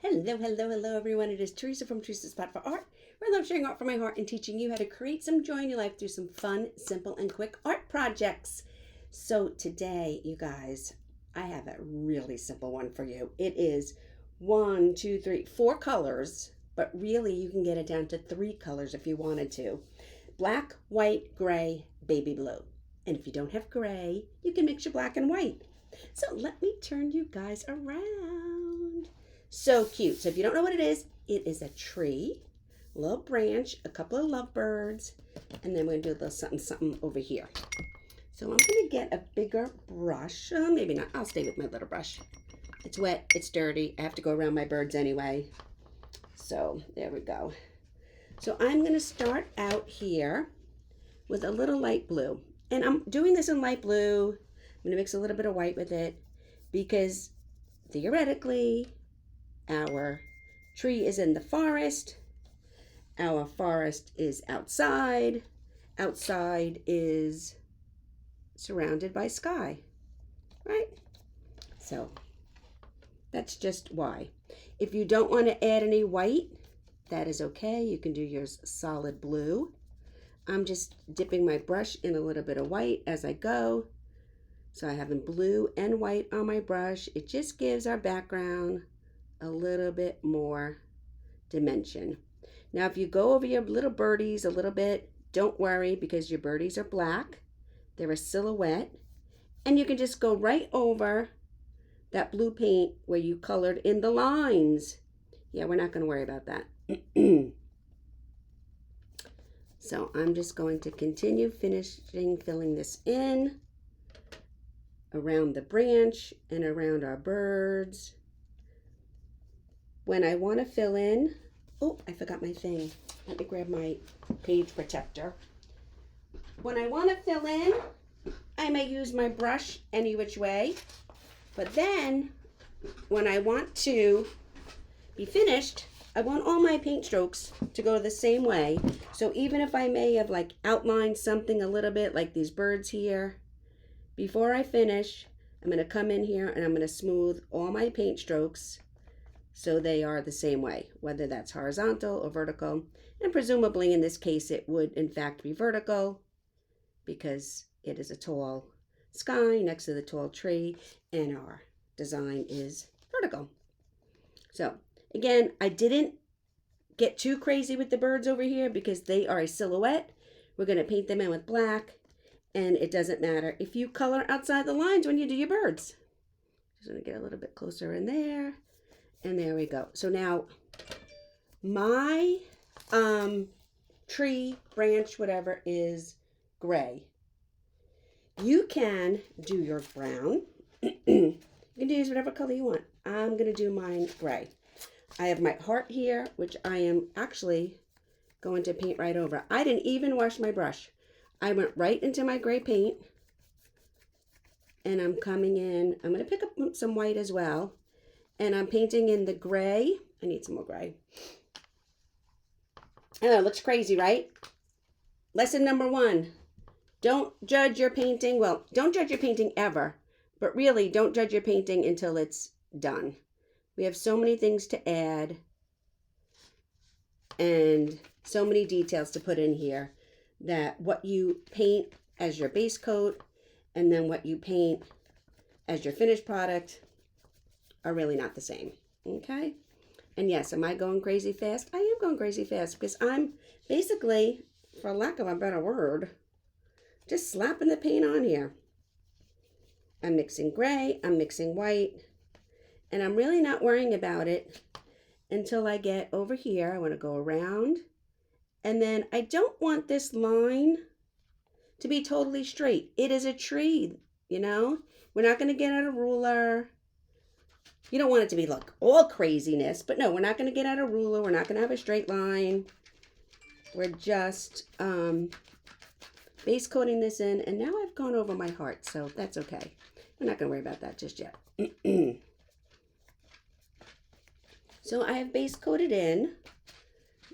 Hello everyone. It is Teresa from Teresa's Spot for Art, where I love sharing art from my heart and teaching you how to create some joy in your life through some fun, simple, and quick art projects. So today, you guys, I have a really simple one for you. It is 4 colors, but really you can get it down to 3 colors if you wanted to. Black, white, gray, baby blue. And if you don't have gray, you can mix your black and white. So let me turn you guys around. So cute. So if you don't know what it is a tree, a little branch, a couple of lovebirds, and then we're going to do a little something over here. So I'm going to get a bigger brush. Maybe not. I'll stay with my little brush. It's wet. It's dirty. I have to go around my birds anyway. So there we go. So I'm going to start out here with a little light blue. And I'm doing this in light blue. I'm going to mix a little bit of white with it because theoretically, our tree is in the forest. Our forest is outside. Outside is surrounded by sky, right? So that's just why. If you don't want to add any white, that is okay. You can do yours solid blue. I'm just dipping my brush in a little bit of white as I go. So I have blue and white on my brush. It just gives our background a little bit more dimension. Now if you go over your little birdies a little bit, don't worry because your birdies are black. They're a silhouette. And you can just go right over that blue paint where you colored in the lines. Yeah, we're not going to worry about that. So I'm just going to continue filling this in around the branch and around our birds. When I want to fill in, oh, I forgot my thing. Let me grab my page protector. When I want to fill in, I may use my brush any which way. But then, when I want to be finished, I want all my paint strokes to go the same way. So even if I may have like outlined something a little bit like these birds here, before I finish, I'm going to come in here and I'm going to smooth all my paint strokes so they are the same way, whether that's horizontal or vertical. And presumably in this case, it would in fact be vertical because it is a tall sky next to the tall tree and our design is vertical. So again, I didn't get too crazy with the birds over here because they are a silhouette. We're going to paint them in with black and it doesn't matter if you color outside the lines when you do your birds. Just going to get a little bit closer in there. And there we go. So now my tree, branch, whatever is gray. You can do yours brown. You can use whatever color you want. I'm going to do mine gray. I have my heart here, which I am actually going to paint right over. I didn't even wash my brush. I went right into my gray paint. And I'm coming in. I'm going to pick up some white as well. And I'm painting in the gray. I need some more gray. Oh, it looks crazy, right? Lesson number 1. Don't judge your painting. Well, don't judge your painting ever. But really, don't judge your painting until it's done. We have so many things to add. And so many details to put in here. That what you paint as your base coat. And then what you paint as your finished product are really not the same, okay? And yes, am I going crazy fast? I am going crazy fast because I'm basically, for lack of a better word, just slapping the paint on here. I'm mixing gray, I'm mixing white, and I'm really not worrying about it until I get over here. I want to go around, and then I don't want this line to be totally straight. It is a tree, you know? We're not going to get out a ruler. You don't want it to be like all craziness, but no, we're not going to get out a ruler. We're not going to have a straight line. We're just base coating this in, and now I've gone over my heart, so that's okay. I'm not going to worry about that just yet. So I have base coated in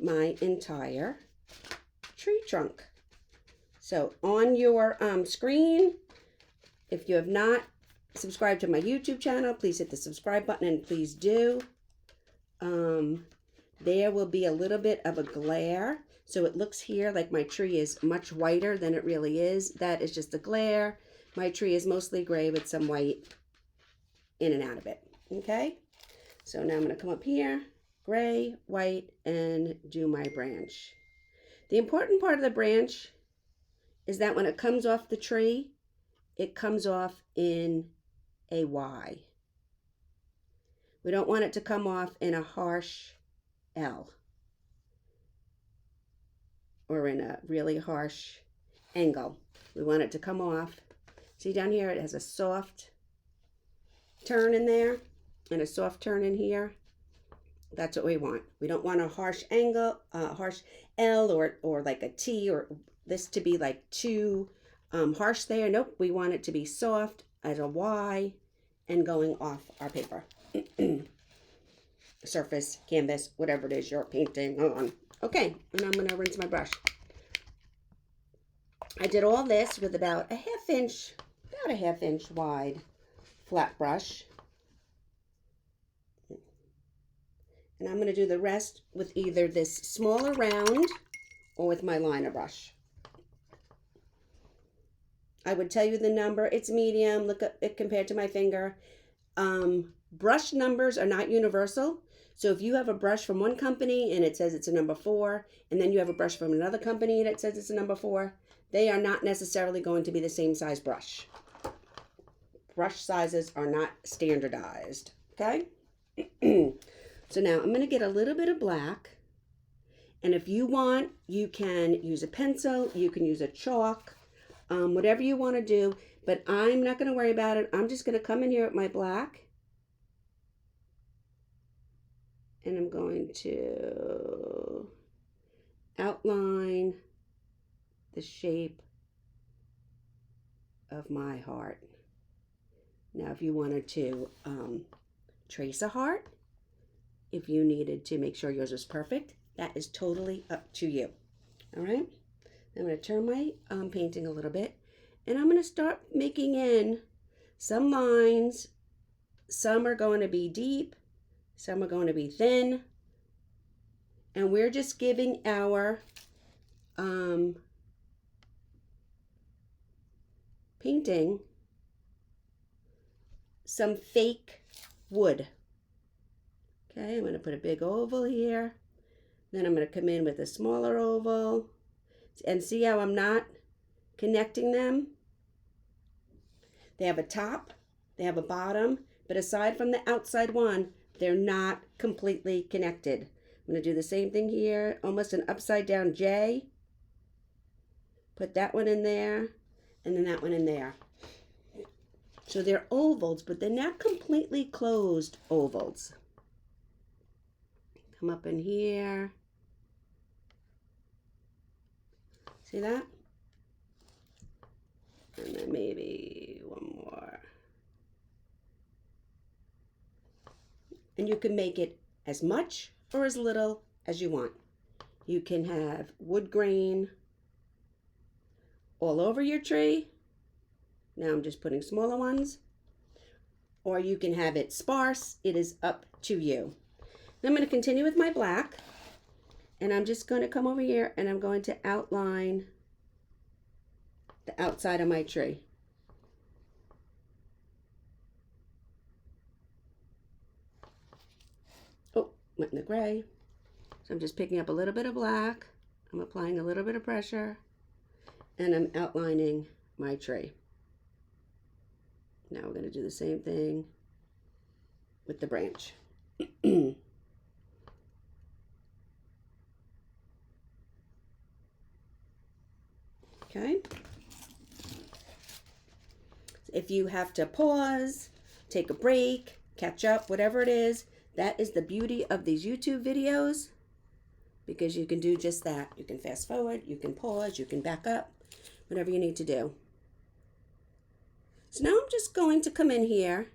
my entire tree trunk. So on your screen, if you have not subscribe to my YouTube channel, please hit the subscribe button and please do. there will be a little bit of a glare. So it looks here like my tree is much whiter than it really is. That is just a glare. My tree is mostly gray with some white in and out of it. Okay? So now I'm going to come up here, gray, white, and do my branch. The important part of the branch is that when it comes off the tree, it comes off in a Y. We don't want it to come off in a harsh L or in a really harsh angle. We want it to come off. See down here, it has a soft turn in there and a soft turn in here. That's what we want. We don't want a harsh angle, harsh L or like a T, or this to be like too harsh there. Nope, we want it to be soft as a Y and going off our paper. Surface, canvas, whatever it is you're painting on. Okay, and I'm going to rinse my brush. I did all this with about a half inch wide flat brush. And I'm going to do the rest with either this smaller round or with my liner brush. I would tell you the number. It's medium. Look at it compared to my finger. Brush numbers are not universal. So if you have a brush from one company and it says it's a number 4, and then you have a brush from another company and it says it's a number 4, they are not necessarily going to be the same size brush. Brush sizes are not standardized. Okay? So now I'm going to get a little bit of black. And if you want, you can use a pencil, you can use a chalk, whatever you want to do. But I'm not going to worry about it. I'm just going to come in here with my black. And I'm going to outline the shape of my heart. Now, if you wanted to trace a heart, if you needed to make sure yours was perfect, that is totally up to you. All right? I'm going to turn my painting a little bit, and I'm going to start making in some lines. Some are going to be deep, some are going to be thin, and we're just giving our painting some fake wood. Okay, I'm going to put a big oval here. Then I'm going to come in with a smaller oval. And see how I'm not connecting them? They have a top, they have a bottom, but aside from the outside one, they're not completely connected. I'm going to do the same thing here, almost an upside down J. Put that one in there, and then that one in there. So they're ovals, but they're not completely closed ovals. Come up in here. See that? And then maybe one more. And you can make it as much or as little as you want. You can have wood grain all over your tree. Now I'm just putting smaller ones. Or you can have it sparse. It is up to you. Then I'm going to continue with my black. And I'm just going to come over here and I'm going to outline the outside of my tree. Oh, went in the gray. So I'm just picking up a little bit of black. I'm applying a little bit of pressure. And I'm outlining my tree. Now we're going to do the same thing with the branch. Okay. If you have to pause, take a break, catch up, whatever it is, that is the beauty of these YouTube videos, because you can do just that. You can fast forward, you can pause, you can back up, whatever you need to do. So now I'm just going to come in here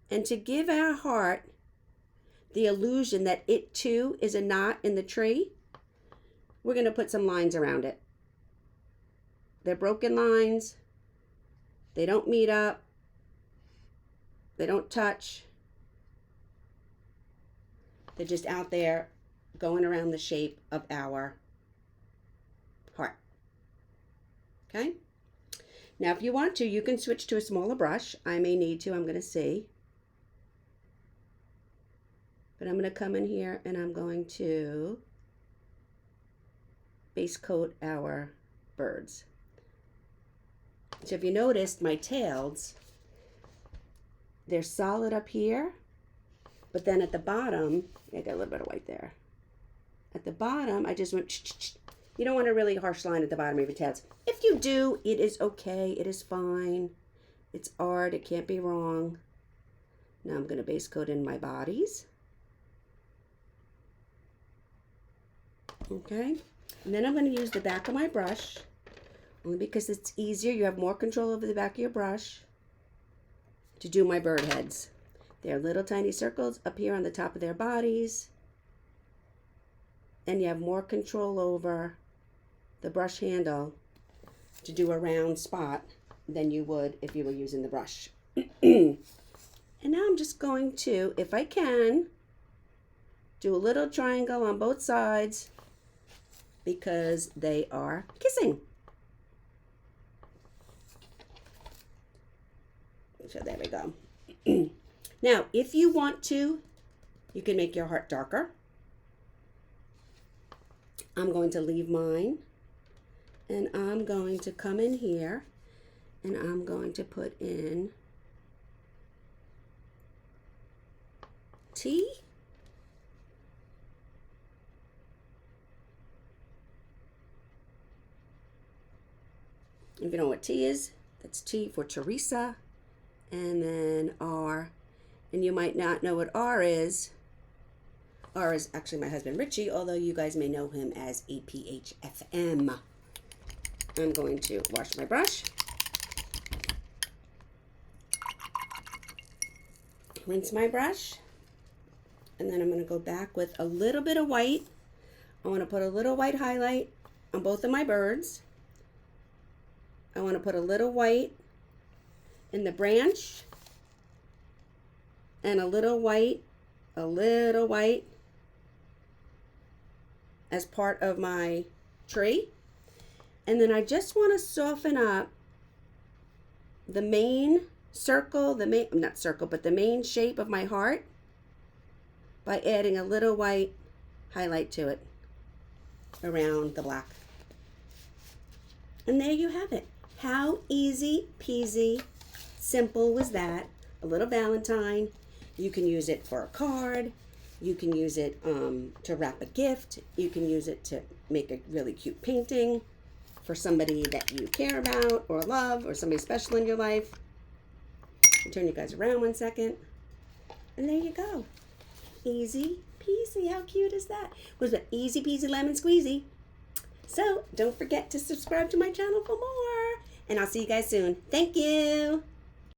and to give our heart the illusion that it too is a knot in the tree, we're going to put some lines around it. They're broken lines. They don't meet up. They don't touch. They're just out there going around the shape of our heart. Okay? Now, if you want to, you can switch to a smaller brush. I may need to. I'm going to see. But I'm going to come in here and I'm going to base coat our birds. So if you noticed, my tails, they're solid up here, but then at the bottom, I got a little bit of white there. At the bottom, I just went, you don't want a really harsh line at the bottom of your tails. If you do, it is okay. It is fine. It's art. It can't be wrong. Now I'm going to base coat in my bodies. Okay. And then I'm going to use the back of my brush, only because it's easier. You have more control over the back of your brush to do my bird heads. They're little tiny circles up here on the top of their bodies. And you have more control over the brush handle to do a round spot than you would if you were using the brush. And now I'm just going to, if I can, do a little triangle on both sides because they are kissing. So there we go. Now, if you want to, you can make your heart darker. I'm going to leave mine, and I'm going to come in here, and I'm going to put in T. If you know what T is, that's T for Teresa, and then R, and you might not know what R is. R is actually my husband Richie, although you guys may know him as APHFM. I'm going to wash my brush, rinse my brush, and then I'm going to go back with a little bit of white. I want to put a little white highlight on both of my birds. I want to put a little white in the branch and a little white as part of my tree. And then I just want to soften up the main circle, the main shape of my heart by adding a little white highlight to it around the black. And there you have it. How easy peasy simple was that? A little Valentine. You can use it for a card. You can use it to wrap a gift. You can use it to make a really cute painting for somebody that you care about or love or somebody special in your life. I'll turn you guys around one second. And there you go. Easy peasy. How cute is that? Was it easy peasy lemon squeezy? So don't forget to subscribe to my channel for more. And I'll see you guys soon. Thank you.